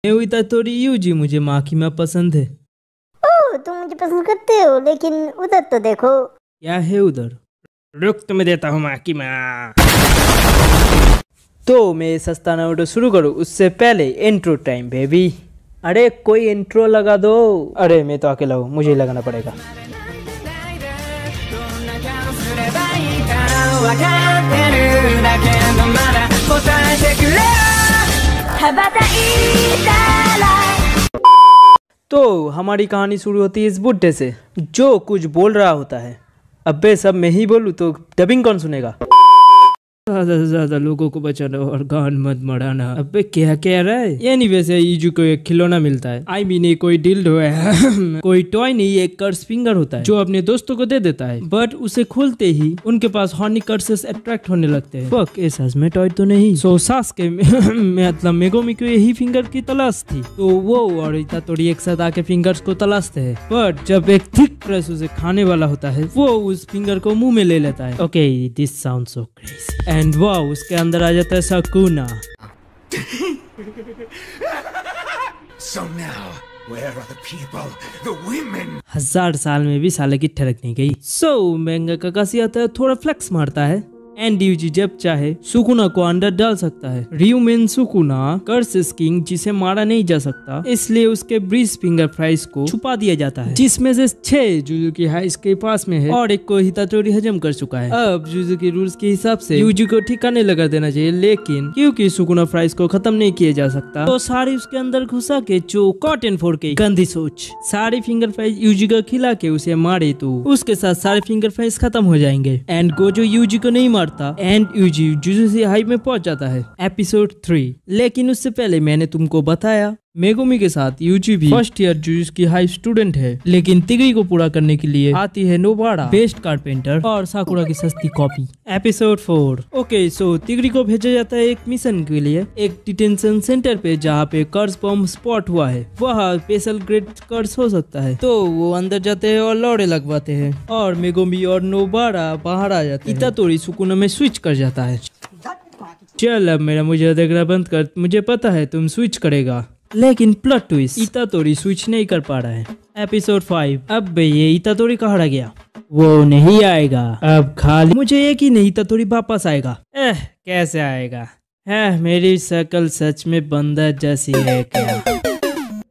इतातोरी UG, मुझे माकीमा पसंद है। ओह, तुम मुझे पसंद करते हो, लेकिन उधर तो देखो। क्या है उधर? रुक, तुम्हें देता हूँ माकीमा। तो मैं सस्ता नारुतो शुरू करूँ उससे पहले इंट्रो टाइम बेबी। अरे कोई इंट्रो लगा दो। अरे मैं तो अकेला हूँ, मुझे ही लगाना पड़ेगा। तो हमारी कहानी शुरू होती है इस बुड्ढे से जो कुछ बोल रहा होता है। अबे सब मैं ही बोलूँ तो डबिंग कौन सुनेगा? ज्यादा से ज्यादा लोगों को बचाना और गान मत मराना। अबे क्या कह रहा है? ये नहीं, वैसे ईजू को एक खिलौना मिलता है। आई मीन ये कोई डिल्डो है कोई टॉय नहीं, एक कर्स फिंगर होता है जो अपने दोस्तों को दे देता है। बट उसे खोलते ही उनके पास हॉर्नी कर्सेस अट्रैक्ट होने लगते हैं। फक, ये सच में टॉय तो नहीं। सो सासुके मतलब मेगुमी को यही फिंगर की तलाश थी, तो वो और इतातोरी एक साथ आके फिंगर्स को तलाशते हैं। बट जब एक थिक प्रेस उसे खाने वाला होता है, वो उस फिंगर को मुंह में ले लेता है। Okay, this sounds so crazy. And wow, उसके अंदर आ जाता है साकुना। So now, where are the people, the women? 1000 साल में भी साले की ठरक नहीं गई। सो मैंगा काकाशी आता है, थोड़ा फ्लेक्स मारता है। एंड यूजी जब चाहे सुकुना को अंदर डाल सकता है। रियूमेन सुकुना कर्सेस किंग जिसे मारा नहीं जा सकता, इसलिए उसके ब्रीज फिंगर फ्राइज को छुपा दिया जाता है, जिसमें से 6 जुजुकी हाइस के पास में है और एक को हितातोरी हजम कर चुका है। अब जुजुकी रूल्स के हिसाब से यूजी को ठिकाने लगा देना चाहिए, लेकिन क्योंकि सुकुना फ्राइज को खत्म नहीं किया जा सकता, तो सारी उसके अंदर घुसा के जो कॉटन फोड़ के गंदी सोच सारी फिंगर फ्राइज यूजी को खिला के उसे मारे तो उसके साथ सारे फिंगर फ्राइज खत्म हो जाएंगे। एंड गोजो यूजी को नहीं एंड यूजी जुजुत्सु हाई में पहुंच जाता है एपिसोड 3। लेकिन उससे पहले मैंने तुमको बताया मेगुमी के साथ यूजी भी first year jujutsu high student है, लेकिन तिगरी को पूरा करने के लिए आती है नोबाड़ा बेस्ट कारपेंटर और साकुरा की सस्ती कॉपी। एपिसोड 4। ओके, सो तिगरी को भेजा जाता है एक मिशन के लिए एक डिटेंशन सेंटर पे, जहाँ पे कर्स बम स्पॉट हुआ है। वह स्पेशल ग्रेड कर्स हो सकता है, तो वो अंदर जाते हैं और लौड़े लगवाते हैं और मेगुमी और नोबाड़ा बाहर आ जाते हैं। इतातोरी सुकुना में स्विच कर जाता है। चल अब मेरा मुझे देखना बंद कर, मुझे पता है तुम स्विच करेगा। लेकिन प्लॉट ट्विस्ट, इतातोरी स्विच नहीं कर पा रहा है। एपिसोड 5। अब ये इतातोरी कहाँ रह गया? वो नहीं आएगा अब, खाली मुझे एक ही नहीं, इतातोरी वापस आएगा। कैसे आएगा? मेरी शक्ल सच में बंदर जैसी है क्या?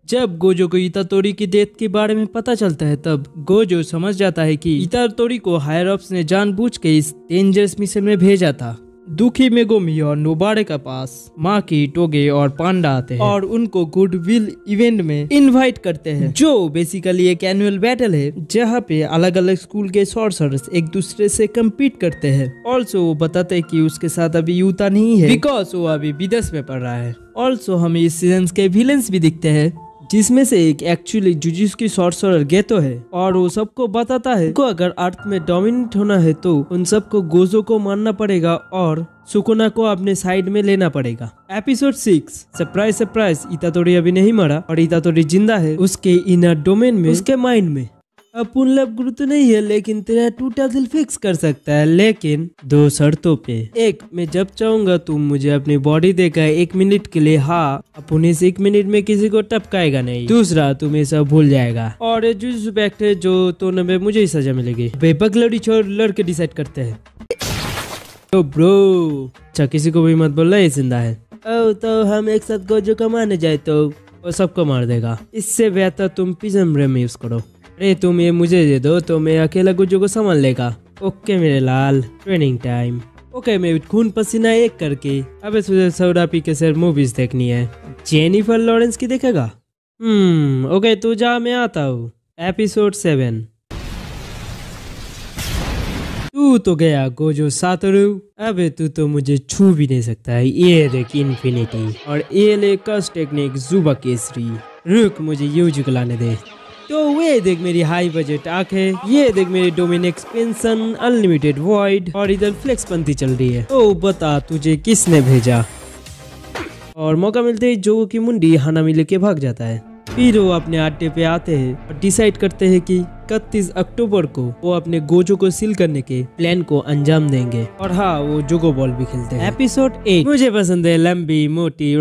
जब गोजो को इतातोरी की डेथ के बारे में पता चलता है, तब गोजो समझ जाता है कि इतातोरी को हायर अप्स ने जानबूझ के इस डेंजरस मिशन में भेजा था। दुखी मेगुमी और नोबाड़े के पास माकी, टोगे और पांडा आते हैं और उनको गुडविल इवेंट में इनवाइट करते हैं, जो बेसिकली एक एनुअल बैटल है जहाँ पे अलग अलग स्कूल के सॉर्सरर्स एक दूसरे से कम्पीट करते हैं। ऑल्सो वो बताते हैं कि उसके साथ अभी यूता नहीं है बिकॉज वो अभी विदेश में पढ़ रहा है। ऑल्सो हमें इस सीजन के विलेंस भी दिखते हैं, जिसमें से एक एक्चुअली जुजुत्सु की सॉर्सरर गेतो है और वो सबको बताता है को अगर अर्थ में डोमिनेट होना है तो उन सबको गोजो को मारना पड़ेगा और सुकुना को अपने साइड में लेना पड़ेगा। एपिसोड 6। सरप्राइज सरप्राइज, इतातोरी अभी नहीं मरा और इतातोरी जिंदा है उसके इनर डोमेन में, उसके माइंड में। अब पुनलब गुरु तो नहीं है, लेकिन तेरा टूटा दिल फिक्स कर सकता है, लेकिन 2 शर्तों पे। एक, मैं जब चाहूंगा तुम मुझे अपनी बॉडी देगा 1 मिनट के लिए, हाँ अपन इस 1 मिनट में किसी को टपकाएगा नहीं। दूसरा, तुम ये सब भूल जाएगा और जुजुत्सु पैक्ट है जो तो में मुझे ही सजा मिलेगी। बेबकलड़ी छोड़ लड़के डिसाइड करते हैं। तो ब्रो, अच्छा किसी को भी मत बोलना ये जिंदा है। तो हम एक साथ गोजो को मारने जाए तो वो सबको मार देगा। इससे बेहतर तुम पिजम रेम यूज करो। अरे तुम ये मुझे दे दो तो मैं अकेला गोजो को संभाल लेगा। ओके मेरे लाल, ट्रेनिंग टाइम। ओके, मैं खून पसीना एक करके अब तुझे सोडा पी के सर मूवीज देखनी है। जेनिफर लॉरेंस की देखेगा? ओके तू जा, मैं आता हूँ। एपिसोड 7। तू तो गया गोजो सातोरू, अबे तू तो मुझे छू भी नहीं सकता है। ये देख इन्फिनिटी और ये ले कस टेक्निक जुबा केसरी। रुक, मुझे यूजी को लाने दे। तो वे देख मेरी हाई बजट आंखें, ये देख मेरी डोमेन एक्सपेंशन, अनलिमिटेड वॉइड और इधर फ्लेक्स पंथी चल रही है। तो बता तुझे किसने भेजा? और मौका मिलते ही जो की मुंडी हानामी लेके भाग जाता है। फिर वो अपने अड्डे पे आते हैं और डिसाइड करते हैं कि 31 अक्टूबर को वो अपने गोजो को सील करने के प्लान को अंजाम देंगे। और हाँ, वो जोगो बॉल भी खेलते हैं। एपिसोड 8 मुझे पसंद है लंबी मोटी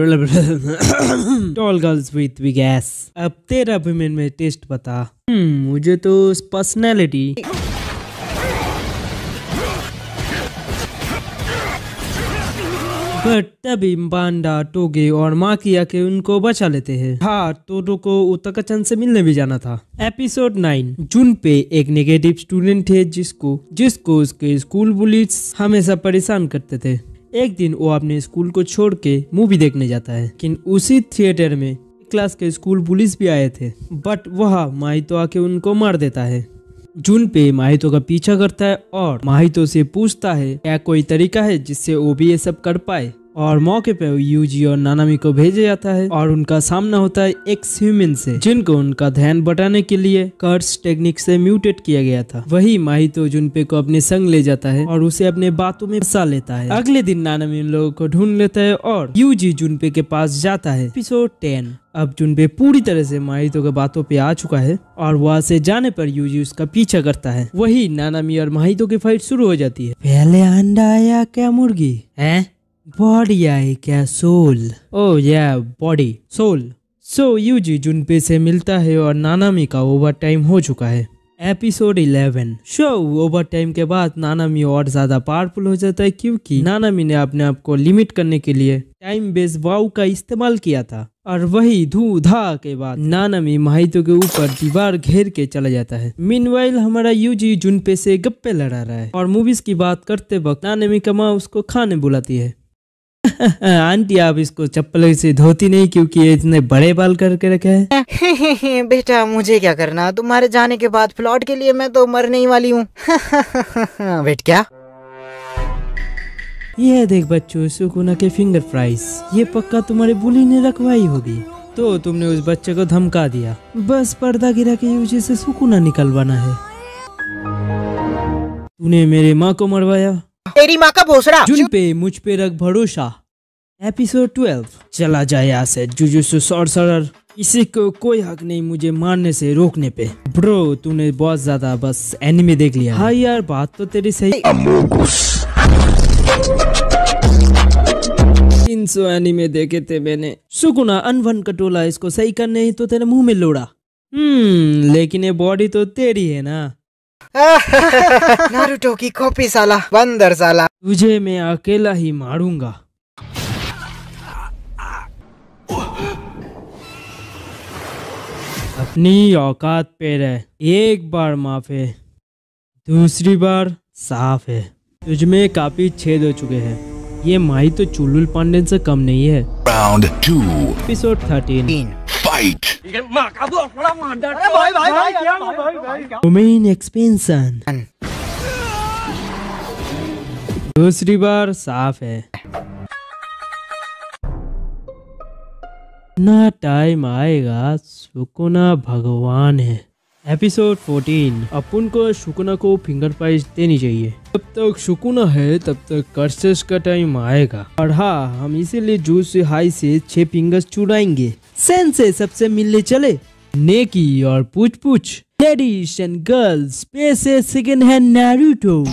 toll girls with big S. अब तेरा वुमेन में टेस्ट बता। मुझे तो पर्सनैलिटी बट तभी बांडा, टोगे और माकी आके उनको बचा लेते हैं। हाँ, टोटो को उतकचन से मिलने भी जाना था। एपिसोड 9 जुनपे एक नेगेटिव स्टूडेंट है जिसको उसके स्कूल बुलीज हमेशा परेशान करते थे। एक दिन वो अपने स्कूल को छोड़ के मूवी देखने जाता है, लेकिन उसी थिएटर में क्लास के स्कूल पुलिस भी आए थे, बट वह माहितो आके उनको मार देता है। जुनपे माहितो का पीछा करता है और माहितो से पूछता है क्या कोई तरीका है जिससे वो भी ये सब कर पाए। और मौके पे यूजी और नानामी को भेजा जाता है और उनका सामना होता है एक्स ह्यूमन से, जिनको उनका ध्यान बटाने के लिए कर्स टेक्निक से म्यूटेट किया गया था। वही माहितो जुनपे को अपने संग ले जाता है और उसे अपने बातों में फंसा लेता है। अगले दिन नानामी उन लोगों को ढूंढ लेता है और यूजी जुनपे के पास जाता है। एपिसोड 10 अब जुनपे पूरी तरह से माहितो के बातों पे आ चुका है और वहाँ से जाने पर यूजी उसका पीछा करता है। वही नानामी और माहितो की फाइट शुरू हो जाती है। पहले अंडा आया क्या मुर्गी है, बॉडी आई क्या सोल, ओह या बॉडी सोल। सो यूजी जुनपे से मिलता है और नानामी का ओवर टाइम हो चुका है। एपिसोड 11 शो ओवर टाइम के बाद नानामी और ज्यादा पावरफुल हो जाता है क्योंकि नानामी ने अपने आप को लिमिट करने के लिए टाइम बेस वाउ का इस्तेमाल किया था। और वही धू धा के बाद नानामी माहितो के ऊपर दीवार घेर के चला जाता है। मीनवाइल हमारा यूजी जुनपे से गप्पे लड़ा रहा है और मूवीज की बात करते वक्त नानामी का माँ उसको खाने बुलाती है। आंटी आप इसको चप्पल से धोती नहीं क्योंकि ये इतने बड़े बाल करके रखे हैं। बेटा मुझे क्या करना, तुम्हारे जाने के बाद प्लॉट के लिए मैं तो मरने ही वाली हूँ। वेट क्या? ये देख बच्चों, सुकुना के फिंगर फ्राइज, ये पक्का तुम्हारे बुली ने रखवाई होगी। तो तुमने उस बच्चे को धमका दिया, बस पर्दा गिरा के यूजी से सुकुना निकलवाना है। तूने मेरे माँ को मरवाया, तेरी माँ का भोसड़ा। जुनपे मुझ पे रख भरोसा। एपिसोड 12 चला जाए यहाँ से जुजुत्सु सॉर्सरर, किसी को कोई हक नहीं मुझे मारने से रोकने पे। ब्रो तूने बहुत ज्यादा बस एनिमे देख लिया। हाँ यार बात तो तेरी सही। 300 एनिमे देखे थे मैंने। सुकुना अनवन कटोला, इसको सही करने ही तो तेरे मुंह में लोड़ा। लेकिन ये बॉडी तो तेरी है ना। नारुतो की कॉपी साला, बंदर साला। तुझे मैं अकेला ही मारूंगा। अपनी औकात पे रह, एक बार माफ है, दूसरी बार साफ है। तुझमें काफी छेद हो चुके हैं, ये माही तो चुलुल पांडेन से कम नहीं है। Round 2. Episode 13 Fight. Domain expansion, दूसरी बार साफ है। ना टाइम आएगा, सुकुना भगवान है। एपिसोड 14 अपन को सुकुना को फिंगर प्राइज देनी चाहिए। जब तक सुकुना है तब तक कर्सेस का टाइम आएगा। और हाँ, हम इसीलिए जूस से हाई से 6 फिंगर्स चुराएंगे। सेन से सबसे मिलने चले, नेकी और पूछ पूछ, लेडीज एंड गर्ल्स, पैसे सेकेंड हैंड नारुतो।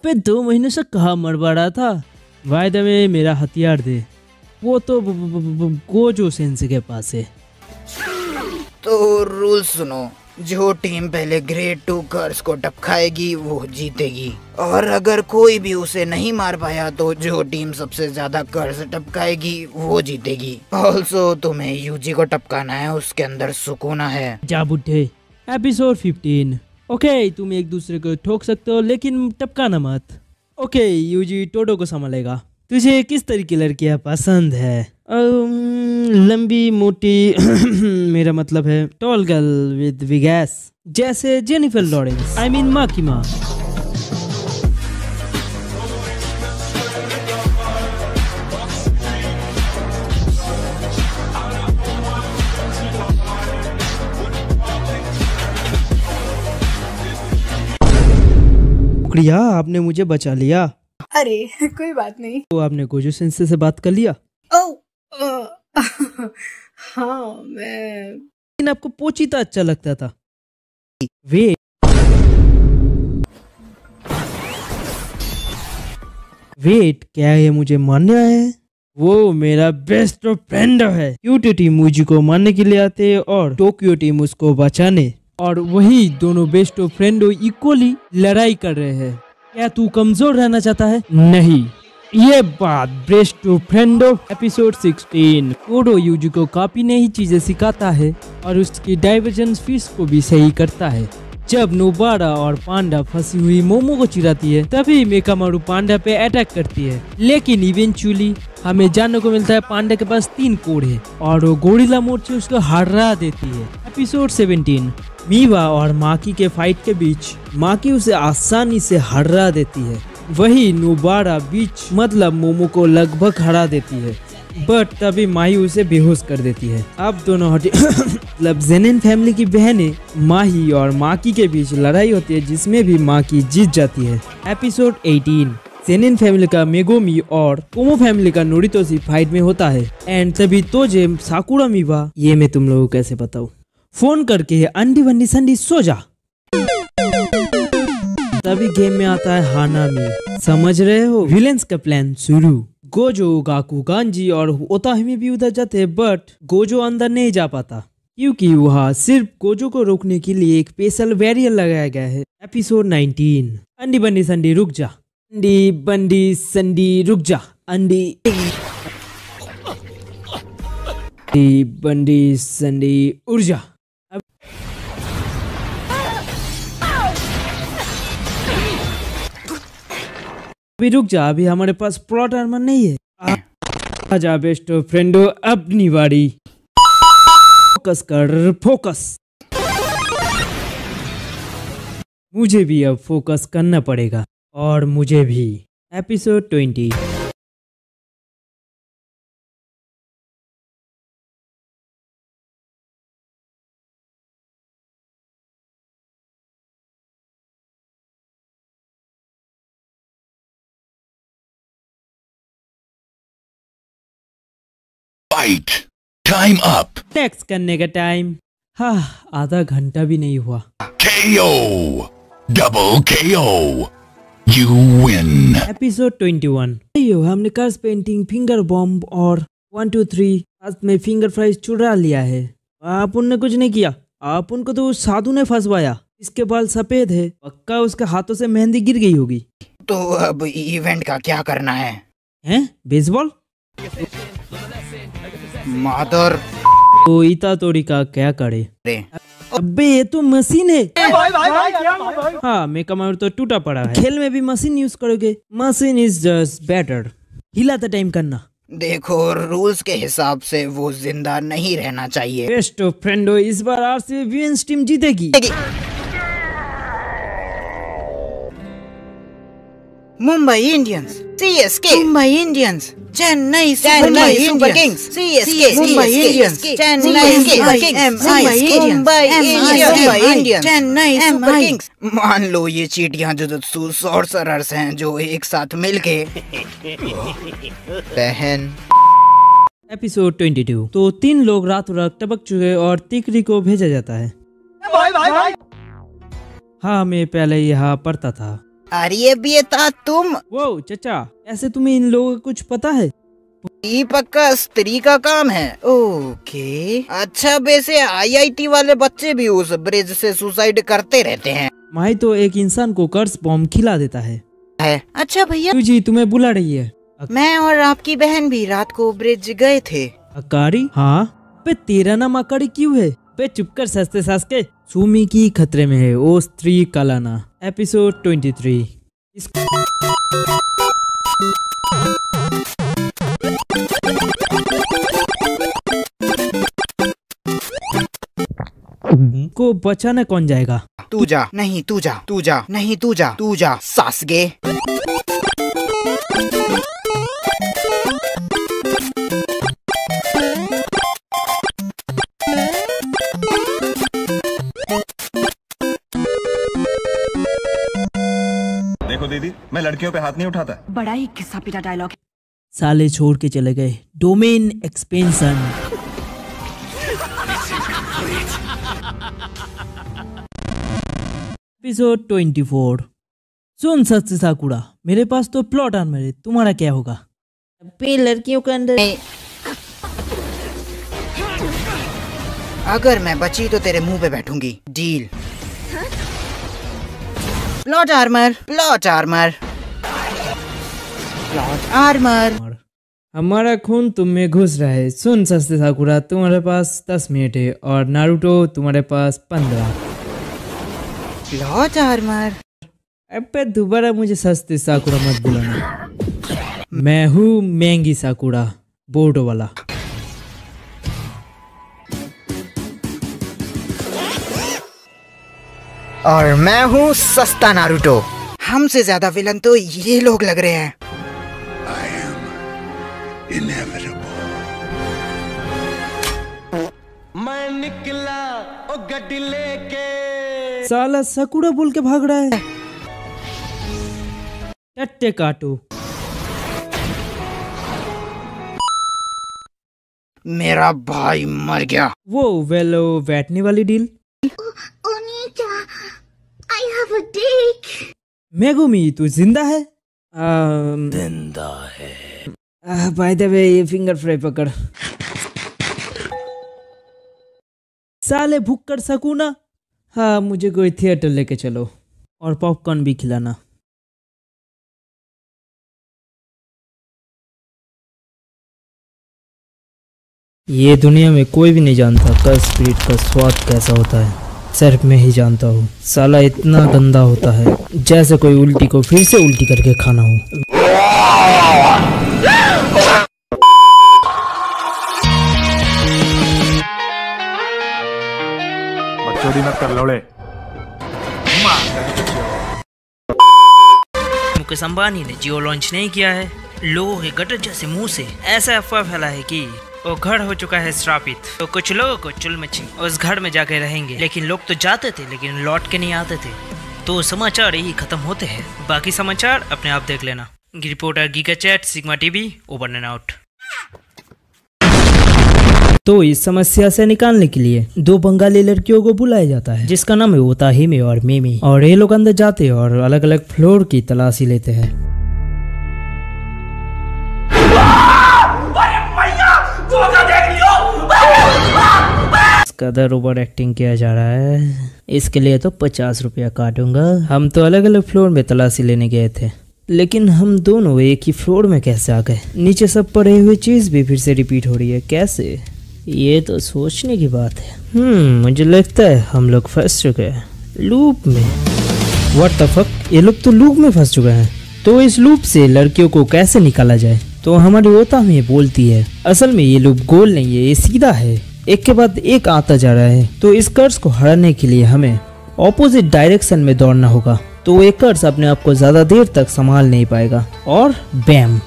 पे 2 महीने से कहा मरवा रहा था। बाय द वे मेरा हथियार दे, वो तो गोजो सेंसे के पास है। तो रूल सुनो, जो टीम पहले ग्रेड 2 कर्स को टपकाएगी वो जीतेगी, और अगर कोई भी उसे नहीं मार पाया तो जो टीम सबसे ज्यादा कर्स टपकाएगी वो जीतेगी। ऑल्सो तुम्हें यूजी को टपकाना है, उसके अंदर सुकुना है। जा बुड्ढे। एपिसोड 15 ओके, तुम एक दूसरे को ठोक सकते हो लेकिन टपकाना मत। ओके, यूजी टोडो को संभालेगा। तुझे किस तरह की लड़कियां पसंद है? लंबी मोटी मेरा मतलब है tall girl with big S, जैसे जेनिफर लॉरेंस, आई मीन माँ की माँ। शुक्रिया, आपने मुझे बचा लिया। अरे कोई बात नहीं। तो आपने गोजो सेंसे से बात कर लिया? हाँ मैं लेकिन आपको पोचीता अच्छा लगता था। वे वेट, क्या ये मुझे मारना है? वो मेरा बेस्ट फ्रेंड है। क्यूटी टीम मुझी को मारने के लिए आते हैं और टोक्यो टीम उसको बचाने, और वही दोनों बेस्ट फ्रेंड इक्वली लड़ाई कर रहे हैं। क्या तू कमजोर रहना चाहता है? नहीं, ये बात बेस्ट फ्रेंडो एपिसोड 16। कोडो यूजी को काफी नई चीजें सिखाता है और उसकी डाइवर्जेंस फिश को भी सही करता है। जब नोबारा और पांडा फंसी हुई मोमो को चिराती है, तभी मेकामारू पांडा पे अटैक करती है, लेकिन इवेंचुअली हमें जानने को मिलता है पांडा के पास 3 कोड है और वो गोरिल्ला मोड से उसको हरा देती है। एपिसोड 17। मीवा और माकी के फाइट के बीच माकी उसे आसानी से हरा देती है, वही नोबारा बीच मतलब मोमो को लगभग हरा देती है, बट तभी माही उसे बेहोश कर देती है। अब दोनों मतलब जेनिन फैमिली की बहनें माही और माकी के बीच लड़ाई होती है, जिसमें भी माकी जीत जाती है। एपिसोड 18। जेनिन फैमिली का मेगोमी और कोमो फैमिली का नोरितोशी फाइट में होता है, एंड तभी तोजे साकुरा मीवा, ये मैं तुम लोगों को कैसे बताऊं, फोन करके अंडी वंडी संडी सो जा। तभी गेम में आता है हानामी। समझ रहे हो, विलेंस का प्लान शुरू। गोजो, गाकू, गांजी और ओताहिमे भी उधर जाते हैं, बट गोजो अंदर नहीं जा पाता क्योंकि वहाँ सिर्फ गोजो को रोकने के लिए एक स्पेशल बैरियर लगाया गया है। एपिसोड 19। अंडी बंडी संडी रुक जा, अंडी बंडी संडी रुक जा, अंडी बंडी संडी उड़ जा। अभी रुक जा, अभी हमारे पास प्लॉट आर्मर नहीं है। आजा बेस्ट फ्रेंडो, अपनी बारी। फोकस कर, फोकस। मुझे भी अब फोकस करना पड़ेगा, और मुझे भी। Episode 20। Fight! Time up! Tax करने का टाइम। हाँ, आधा घंटा भी नहीं हुआ। KO! Double KO! You win! Episode 21। हमने कर्स पेंटिंग, फिंगर बॉम्ब और 1 2 3 आज में फिंगर फ्राइज चुरा लिया है। आप उनने कुछ नहीं किया, आप उनको तो उस साधु ने फंसवाया। इसके बाल सफेद है, पक्का उसके हाथों से मेहंदी गिर गई होगी। तो अब इवेंट का क्या करना है? हैं? बेसबॉल? मादर। तो इतातोड़ी का क्या करे? अबे ये तो मशीन है। हाँ, मेकामारू तो टूटा पड़ा है। खेल में भी मशीन यूज करोगे? Machine is just better. हिलाता टाइम करना। देखो, रूल्स के हिसाब से वो जिंदा नहीं रहना चाहिए। बेस्ट फ्रेंडो, इस बार आरसीबी वुमेन्स टीम जीतेगी। Mumbai Indians, CSK, Mumbai Indians, Chennai super Kings, CSK, Mumbai Indians, Chennai super Kings, Mumbai Indians, Chennai super Kings. मान लो ये चींटियां जुजुत्सु सॉर्सरर्स हैं जो एक साथ मिलके बहन। एपिसोड 22। तो 3 लोग रातों रात टपक चुके और तिकरी को भेजा जाता है। हाँ, मैं पहले यहाँ पढ़ता था। अरे बेटा तुम। वो चचा, ऐसे तुम्हें इन लोगों का कुछ पता है? ये पक्का स्त्री का काम है। ओके, अच्छा वैसे आईआईटी वाले बच्चे भी उस ब्रिज से सुसाइड करते रहते हैं। माही तो एक इंसान को कर्स बॉम्ब खिला देता है। अच्छा भैया, जी तुम्हें बुला रही है। मैं और आपकी बहन भी रात को ब्रिज गए थे। अकारी? हाँ। बे तेरा नाम अकारी क्यों है? बे चुप कर सस्ते सास के। सुमी की खतरे में है, ओ स्त्री कलाना। एपिसोड 23। को बचाना कौन जाएगा? तू जा, नहीं तू जा, तू जा, नहीं तू जा, तू जा सासगे। देखो दीदी, मैं लड़कियों पे हाथ नहीं उठाता। बड़ा ही किस्सा पीटा डायलॉग। साले छोड़ के चले गए। Domain expansion. एपिसोड 24। सुन सत्य साकुरा, मेरे पास तो प्लॉट आर्मर है, तुम्हारा क्या होगा? पे लड़कियों के अंदर अगर मैं बची तो तेरे मुंह पे बैठूंगी। Deal. Plot armour, plot armour, plot armour. हमारा खून तुम में घुस रहा है। सुन सस्ते साकुरा, तुम्हारे पास 10 मिनट है और नारुतो तुम्हारे पास 15। Plot armour. अबे दोबारा मुझे सस्ते साकुरा मत बुलाना। मैं हूँ महंगी साकुरा, बोर्ड वाला। और मैं हूँ सस्ता नारुतो। हमसे ज्यादा विलन तो ये लोग लग रहे हैं। मैं निकला ओ गड्डी लेके। साला साकुरा बोल के भाग रहा है। टट्टे काटो। मेरा भाई मर गया। वो वेलो बैठने वाली deal. Onita, I have a dick. Megumi तू जिंदा है? जिंदा है। बाय द वे ये फिंगर फ्राई पकड़। साले भूख कर सकूं ना? हाँ, मुझे कोई थिएटर लेके चलो और पॉपकॉर्न भी खिलाना। ये दुनिया में कोई भी नहीं जानता कर्स स्पिरिट का स्वाद कैसा होता है, सिर्फ मैं ही जानता हूँ। साला इतना गंदा होता है जैसे कोई उल्टी को फिर से उल्टी करके खाना हो। बकचोदी मत कर लौड़े। मुकेश अंबानी ने जियो लॉन्च नहीं किया है। लोगों के गटर जैसे मुंह से ऐसा अफवाह फैला है कि वो घर हो चुका है श्रापित, तो कुछ लोगों को चुल मची उस घर में जाके रहेंगे। लेकिन लोग तो जाते थे लेकिन लौट के नहीं आते थे। तो समाचार यही खत्म होते हैं, बाकी समाचार अपने आप देख लेना। Reporter giga chad sigma TV over and out. तो इस समस्या से निकालने के लिए 2 बंगाली लड़कियों को बुलाया जाता है जिसका नाम है ओताहिमे और मिमी। और ये लोग अंदर जाते हैं और अलग अलग फ्लोर की तलाशी लेते हैं। कदर ओवर एक्टिंग किया जा रहा है, इसके लिए तो 50 रुपया काटूंगा। हम तो अलग अलग फ्लोर में तलाशी लेने गए थे, लेकिन हम दोनों एक ही फ्लोर में कैसे आ गए? नीचे सब पड़े हुए चीज भी फिर से रिपीट हो रही है, कैसे? ये तो सोचने की बात है। मुझे लगता है हम लोग फंस चुके हैं लूप में। व्हाट द फक, ये लोग तो लूप में फंस चुके हैं। तो इस लूप से लड़कियों को कैसे निकाला जाए? तो हमारी ओताहिमे बोलती है असल में ये लूप गोल नहीं है, ये सीधा है, एक के बाद एक आता जा रहा है। तो इस कर्ज को हराने के लिए हमें ऑपोजिट डायरेक्शन में दौड़ना होगा। तो ये कर्ज अपने आप को ज्यादा देर तक संभाल नहीं पाएगा और बैम।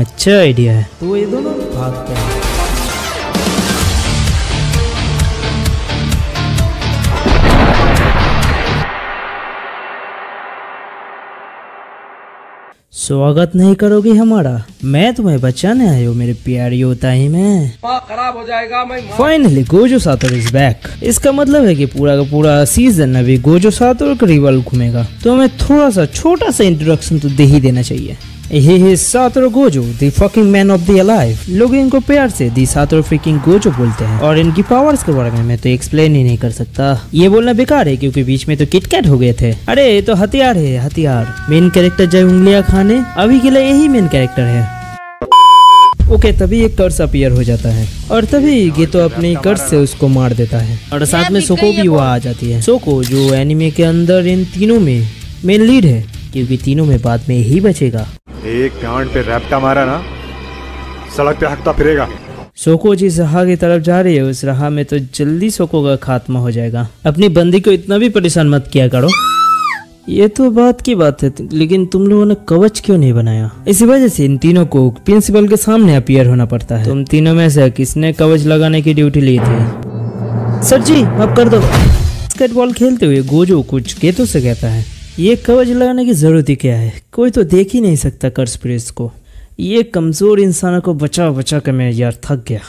अच्छा आइडिया है। तो ये दोनों भागते हैं। स्वागत नहीं करोगी हमारा? मैं तुम्हें बचाने आया हूँ मेरे प्यारी ओताहिमे। खराब हो जाएगा। मैं finally Gojo Satoru is back. इसका मतलब है कि पूरा का पूरा सीजन अभी गोजो सातोरू का रिवॉल्व घूमेगा। तो हमें थोड़ा सा छोटा सा इंट्रोडक्शन तो दे ही देना चाहिए। He is Satoru Gojo, the fucking man of the alive। लोग इनको प्यार से दी सातोरू फ्रीकिंग गोजो बोलते हैं। और इनकी पावर्स के बारे में मैं तो एक्सप्लेन ही नहीं कर सकता, ये बोलना बेकार है क्योंकि बीच में तो किटकैट हो गए थे। अरे ये तो हथियार है, हथियार। मेन कैरेक्टर जय उंगलियां खाने, अभी के लिए यही मेन कैरेक्टर है। ओके, तभी एक कर्स अपीयर हो जाता है और तभी गेतो अपने कर्स से उसको मार देता है। और साथ में सोको भी वहाँ आ जाती है। सोको जो एनिमे के अंदर इन तीनों में मेन लीड है, क्योंकि तीनों में बाद में ही बचेगा। एक गांड पे रैप्टा मारा ना, सड़क पे हकता फिरेगा। सोको जिस राह की तरफ जा रही है उस राह में तो जल्दी सोको का खात्मा हो जाएगा। अपनी बंदी को इतना भी परेशान मत किया करो। ये तो बात की बात है, लेकिन तुम लोगों ने कवच क्यों नहीं बनाया? इसी वजह से इन तीनों को प्रिंसिपल के सामने अपीयर होना पड़ता है। तुम तीनों में से किसने कवच लगाने की ड्यूटी ली थी? सर जी माफ कर दो। बास्केटबॉल खेलते हुए गोजो कुछ गेतो से कहता है, ये कवच लगाने की जरूरत ही क्या है? कोई तो देख ही नहीं सकता कर्स प्रेस को। ये कमजोर इंसानों को बचा बचा कर मैं यार थक गया।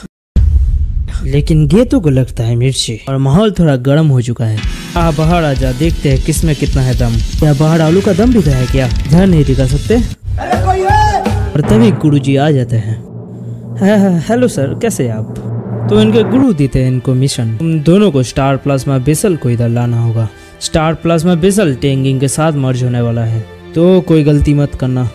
लेकिन गेतो को लगता है मिर्ची और माहौल थोड़ा गर्म हो चुका है। बाहर आ जा, देखते हैं किसमें कितना है दम। क्या बाहर आलू का दम भी तो है क्या? ध्यान नहीं दिखा सकते? और तभी गुरुजी आ जाते हैं। हेलो सर, कैसे आप? तो इनके गुरु देते हैं इनको मिशन। तुम दोनों को स्टार प्लाज्मा बेसल को इधर लाना होगा। स्टार प्लाज्मा बेसल टेंगिंग के साथ मर्ज होने वाला है, तो कोई गलती मत करना।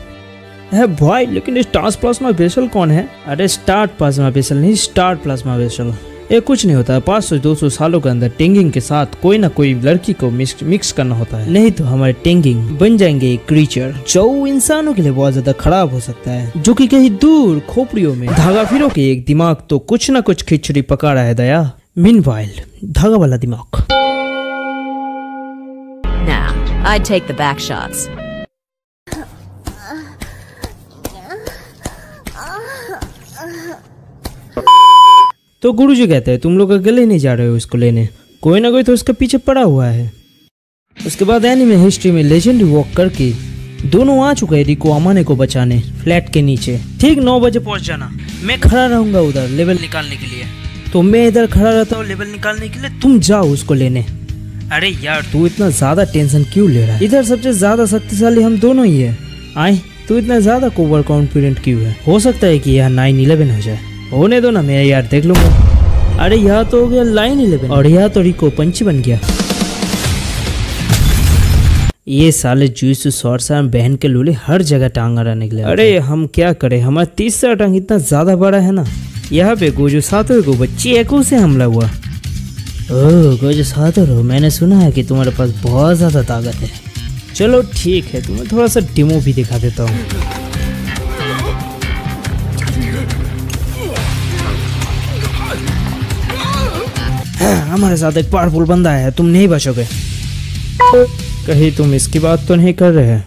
है भाई, लेकिन स्टार प्लाज्मा बेसल कौन है? अरे स्टार प्लाज्मा बेसल नहीं, स्टार प्लाज्मा बेसल। ये कुछ नहीं होता है, 500-200 सालों के अंदर टेंगिंग के साथ कोई ना कोई लड़की को मिक्स करना होता है, नहीं तो हमारे टेंगिंग बन जाएंगे एक क्रीचर जो इंसानों के लिए बहुत ज्यादा खराब हो सकता है, जो कि कहीं दूर खोपड़ियों में धागा फिरो के एक दिमाग तो कुछ ना कुछ खिचड़ी पका रहा है दया। मीनवाइल धागा वाला दिमाग। Now, I'd take the back shots. तो गुरुजी कहते हैं तुम लोग अकेले नहीं जा रहे हो इसको लेने, कोई ना कोई तो उसके पीछे पड़ा हुआ है। उसके बाद एनिमे हिस्ट्री में लेजेंडरी वॉक करके दोनों आ चुके हैं रिको अमाने को बचाने फ्लैट के नीचे। ठीक 9 बजे पहुंच जाना, मैं खड़ा रहूंगा उधर लेवल निकालने के लिए। तो मैं इधर खड़ा रहता हूँ लेवल निकालने के लिए, तुम जाओ उसको लेने। अरे यार तू इतना ज्यादा टेंशन क्यों ले रहा है? इधर सबसे ज्यादा शक्तिशाली हम दोनों ही है। आए तू इतना ज्यादा ओवर कॉन्फिडेंट क्यों है? हो सकता है कि यह 9/11 हो जाए। होने दो ना, मैं यार देख लूंगा। अरे यहाँ तो हो गया 9/11 और यहाँ तो रिको पंची बन गया। ये साले जुइसु सॉर्सर बहन के लूले हर जगह टांगा रहने के लिए। अरे हम क्या करें, हमारा तीसरा टांग इतना ज्यादा बड़ा है ना। यहाँ पे गोजो सातोरो को बच्ची एको से हमला हुआ। ओह गोजो सातोरो, मैंने सुना है कि तुम्हारे पास बहुत ज्यादा ताकत है। चलो ठीक है, तुम्हें थोड़ा सा डेमो भी दिखा देता हूँ। हमारे साथ एक पावरफुल बंदा है, तुम नहीं बचोगे। कहीं तुम इसकी बात तो नहीं कर रहे हैं?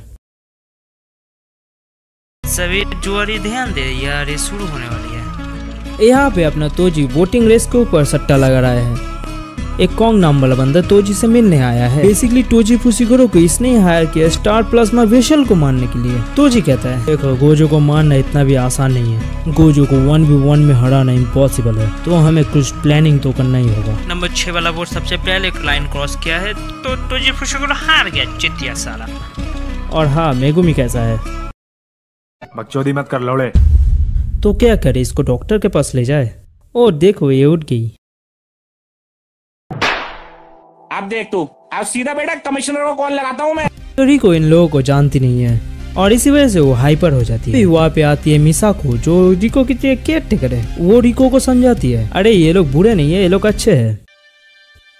सभी जुआरी ध्यान दे यार, ये शुरू होने वाली है। यहाँ पे अपना तोजी वोटिंग रेस के ऊपर सट्टा लगा रहा है। एक कॉन्ग नाम वाला बंदा तोजी से मिलने आया है। बेसिकली तोजी फुसिगुरो को इसने हायर किया स्टार प्लाज्मा वेसल को मारने के लिए। तोजी कहता है देखो गोजो को मारना इतना भी आसान नहीं है, गोजो को 1v1 में हराना इम्पॉसिबल है, तो हमें कुछ प्लानिंग तो करना ही होगा। नंबर 6 वाला वोट सबसे पहले लाइन क्रॉस किया है तो तोजी फुसिगुरो हार गया, चितिया साला। और हाँ मेगुमी कैसा है? बकचोदी मत कर लौड़े। तो क्या करे, इसको डॉक्टर के पास ले जाए। ओ देखो ये उठ गई। अब देख तू, अब सीधा बेटा कमिश्नर को कॉल लगाता हूँ मैं। तो रिको इन लोगों को जानती नहीं है और इसी वजह से वो हाइपर हो जाती है। वहाँ पे आती है मिसाको जो रिको की केयर टेकर है। वो रिको को समझाती है अरे ये लोग बुरे नहीं है, ये लोग अच्छे हैं।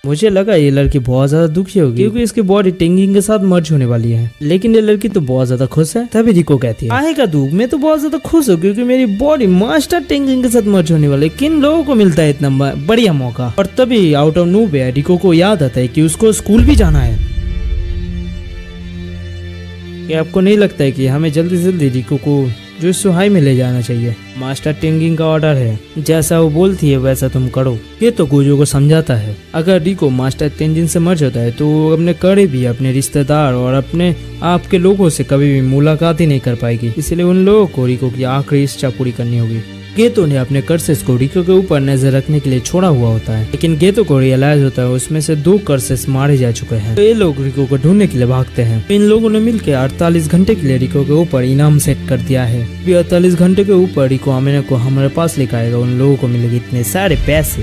मुझे लगा ये लड़की बहुत ज्यादा दुखी होगी क्योंकि इसकी बॉडी टेंगिंग के साथ मर्ज होने वाली है, लेकिन ये लड़की तो बहुत ज्यादा खुश है। तभी रिको कहती है आएगा दुख, मैं तो बहुत ज्यादा खुश हूँ क्योंकि मेरी बॉडी मास्टर टेंगिंग के साथ मर्ज होने वाली है। किन लोगों को मिलता है इतना बढ़िया मौका? और तभी आउट ऑफ नोवेयर रिको को याद आता है कि उसको स्कूल भी जाना है। क्या आपको नहीं लगता है कि हमें जल्दी से जल्दी रिको को जो सुहाई में ले जाना चाहिए? मास्टर टेंगिंग का ऑर्डर है, जैसा वो बोलती है वैसा तुम करो। ये तो गोजो को समझाता है अगर रिको मास्टर टेंजिन से मर्ज होता है तो वो अपने कड़े भी अपने रिश्तेदार और अपने आपके लोगों से कभी भी मुलाकात ही नहीं कर पाएगी, इसलिए उन लोगों को रिको की आखिरी इच्छा पूरी करनी होगी। गेतो ने अपने कर्सेस को रिको के ऊपर नजर रखने के लिए छोड़ा हुआ होता है, लेकिन गेतो को रियलाइज होता है उसमें से 2 कर्सेस मारे जा चुके हैं। तो ये लोग रिको को ढूंढने के लिए भागते हैं। इन लोगों ने मिलकर 48 घंटे के लिए रिको के ऊपर इनाम सेट कर दिया है। 48 घंटे के ऊपर रिको अमेना को हमारे पास लेकर आएगा, उन लोगों को मिलेंगे इतने सारे पैसे।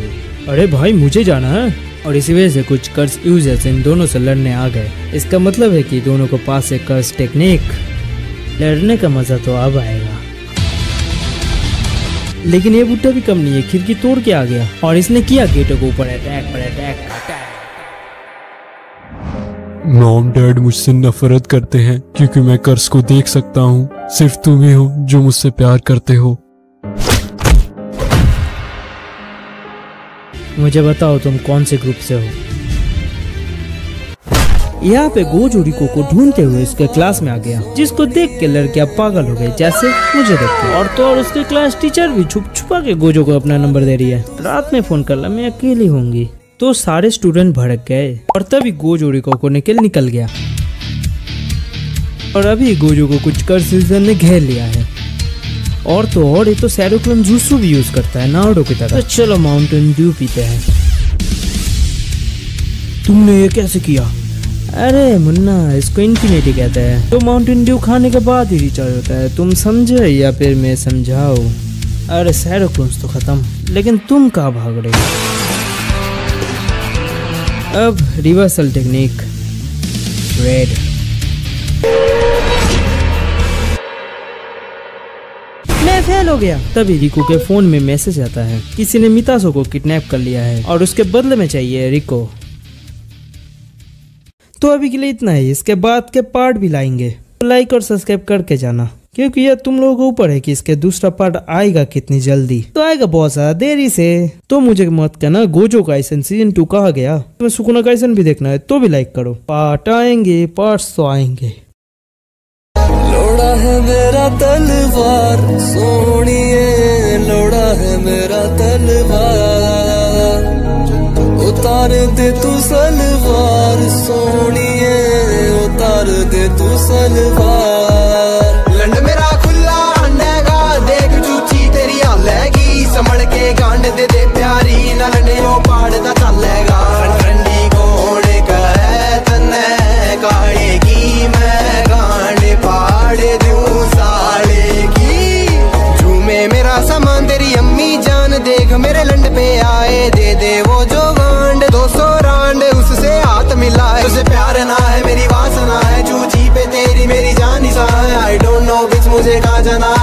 अरे भाई मुझे जाना है। और इसी वजह से कुछ कर्स यूजर्स इन दोनों से लड़ने आ गए। इसका मतलब है कि दोनों को पास से कर्स टेक्निक, लड़ने का मजा तो अब आएगा। लेकिन ये बुड्ढा भी कम नहीं है, खिड़की तोड़ के आ गया और इसने किया गेटो के ऊपर अटैक। मॉम डैड मुझसे नफरत करते हैं क्योंकि मैं कर्स को देख सकता हूँ। सिर्फ तुम ही हो जो मुझसे प्यार करते हो। मुझे बताओ तुम कौन से ग्रुप से हो? यहाँ पे गोजो रिको को ढूंढते हुए उसके क्लास में आ गया, जिसको देख के लड़कियां पागल हो गई जैसे मुझे देख के। और तो और उसके क्लास टीचर भी छुप छुपा के गोजो को अपना नंबर दे रही है। रात में फोन कर ला, मैं अकेली होंगी। तो सारे स्टूडेंट भड़क गए और तभी गोजो रिको को निकल गया। और अभी गोजो को कुछ कर्सेस ने घेर लिया है। और तो और ये तो सैरोक्लोन जुत्सु भी यूज करता है नारुतो की तरह। तो चलो माउंटेन ड्यू पीते हैं। तुमने ये कैसे किया? अरे मुन्ना, इसको इन्फिनिटी कहते हैं। तो माउंटेन ड्यू खाने के बाद ही रिचार्ज होता है, तुम समझे या फिर मैं समझाओ? अरे सैरो क्लोन्स तो खत्म, लेकिन तुम कहाँ भाग रहे हो? अब रिवर्सल टेक्निक रेड। मैं फेल हो गया। तभी रिको के फोन में मैसेज आता है, किसी ने मितासो को किडनैप कर लिया है और उसके बदले में चाहिए रिको। तो अभी के लिए इतना ही, इसके बाद के पार्ट भी लाएंगे, तो लाइक और सब्सक्राइब करके जाना, क्योंकि यह तुम लोगों के ऊपर है कि इसके दूसरा पार्ट आएगा कितनी जल्दी। तो आएगा बहुत ज्यादा देरी से, तो मुझे मत कहना गोजो काइसन सीजन 2 कहा गया। तुम्हें सुकुना काइसन भी देखना है तो भी लाइक करो। पार्ट आएंगे, पार्ट्स तो आएंगे। लोड़ा है मेरा तलवार सोनिए, लोड़ा है मेरा तलवार, उतार दे तू सलवार सोनिए, उतार दे तू सलवार। लंड मेरा खुला अंडेगा, देख चूची तेरी हालेगी, संभल के गांड दे दे प्यारी, न लंडे ओ पाड़दा चलेगा। ठंडी कोण कहे तन्ने काड़ेगी, मैं गांड पाड़ दूं साले की। झूमे मेरा सामान तेरी अम्मी जान, देख मेरे लंड पे आए, दे दे वो जो गांड 200 रांड, उससे हाथ मिला है। तुझसे प्यार ना है मेरी वासना है, चूची पे तेरी मेरी जान निशान है। आई डोंट नो बिच मुझे कहाँ जाना